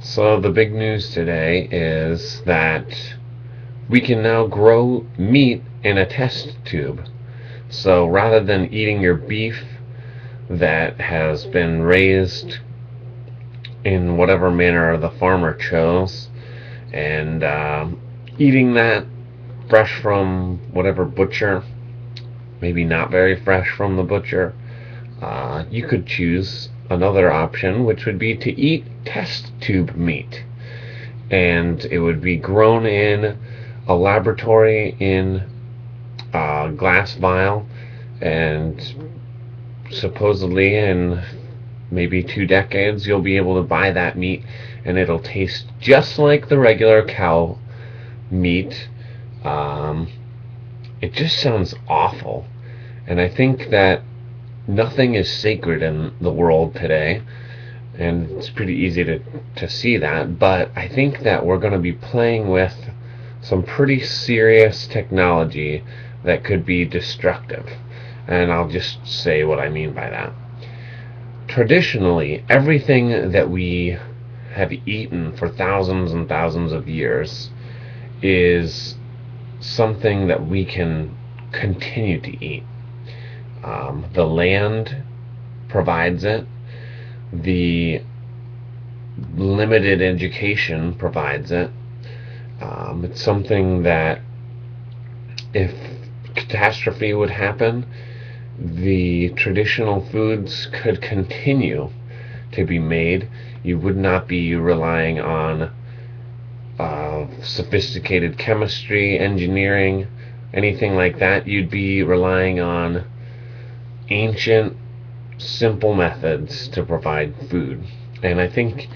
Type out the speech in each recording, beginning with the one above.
So the big news today is that we can now grow meat in a test tube. So rather than eating your beef that has been raised in whatever manner the farmer chose, and eating that fresh from whatever butcher, maybe not very fresh from the butcher, you could choose another option, which would be to eat test tube meat. And it would be grown in a laboratory in a glass vial, and supposedly in maybe 2 decades you'll be able to buy that meat and it'll taste just like the regular cow meat. um, it just sounds awful, and I think that nothing is sacred in the world today, and it's pretty easy to see that. But I think that we're going to be playing with some pretty serious technology that could be destructive. And I'll just say what I mean by that. Traditionally, everything that we have eaten for thousands and thousands of years is something that we can continue to eat. The land provides it. The limited education provides it. It's something that, if catastrophe would happen, the traditional foods could continue to be made. You would not be relying on sophisticated chemistry, engineering, anything like that. You'd be relying on ancient, simple methods to provide food. And I think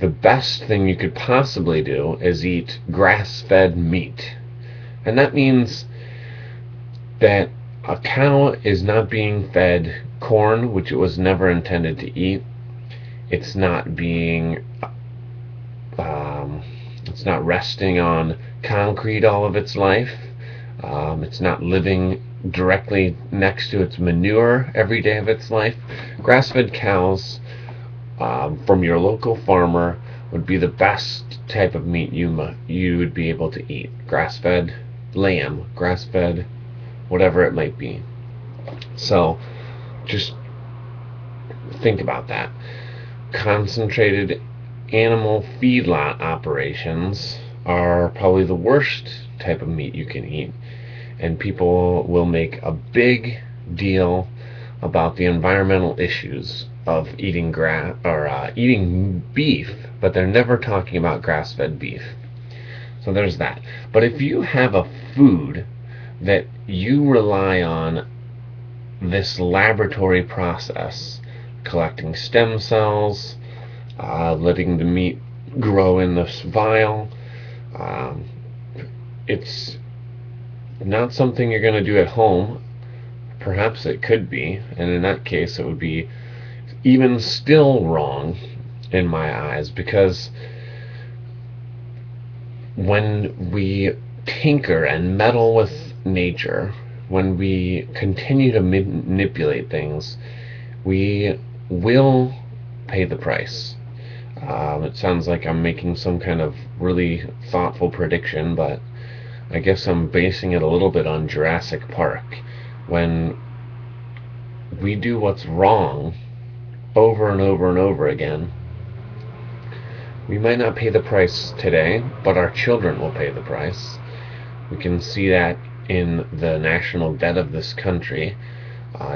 the best thing you could possibly do is eat grass-fed meat. And that means that a cow is not being fed corn, which it was never intended to eat. It's not being it's not resting on concrete all of its life. It's not living directly next to its manure every day of its life. Grass-fed cows from your local farmer would be the best type of meat you would be able to eat. Grass-fed lamb, grass-fed whatever it might be. So just think about that. Concentrated animal feedlot operations are probably the worst type of meat you can eat, and people will make a big deal about the environmental issues of eating eating beef, but they're never talking about grass-fed beef. So there's that. But if you have a food that you rely on this laboratory process, collecting stem cells, letting the meat grow in this vial, it's not something you're going to do at home. Perhaps it could be, and in that case it would be even still wrong in my eyes, because when we tinker and meddle with nature, when we continue to manipulate things, we will pay the price. It sounds like I'm making some kind of really thoughtful prediction, but I guess I'm basing it a little bit on Jurassic Park. When we do what's wrong over and over and over again, we might not pay the price today, but our children will pay the price. We can see that in the national debt of this country.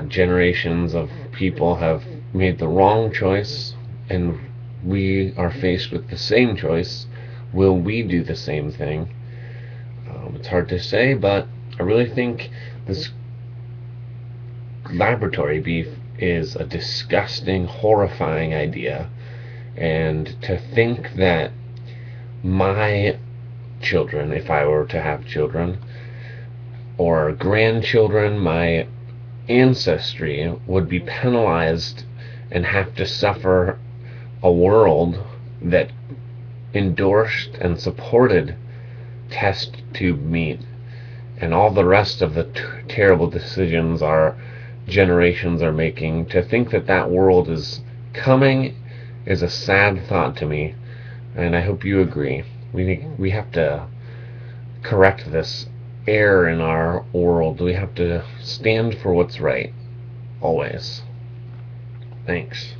Generations of people have made the wrong choice, and we are faced with the same choice. Will we do the same thing? It's hard to say, but I really think this laboratory beef is a disgusting, horrifying idea. And to think that my children, if I were to have children, or grandchildren, my ancestry, would be penalized and have to suffer a world that endorsed and supported test tube meat and all the rest of the terrible decisions our generations are making. To think that that world is coming is a sad thought to me. and I hope you agree. We have to correct this error in our world. We have to stand for what's right, always. Thanks.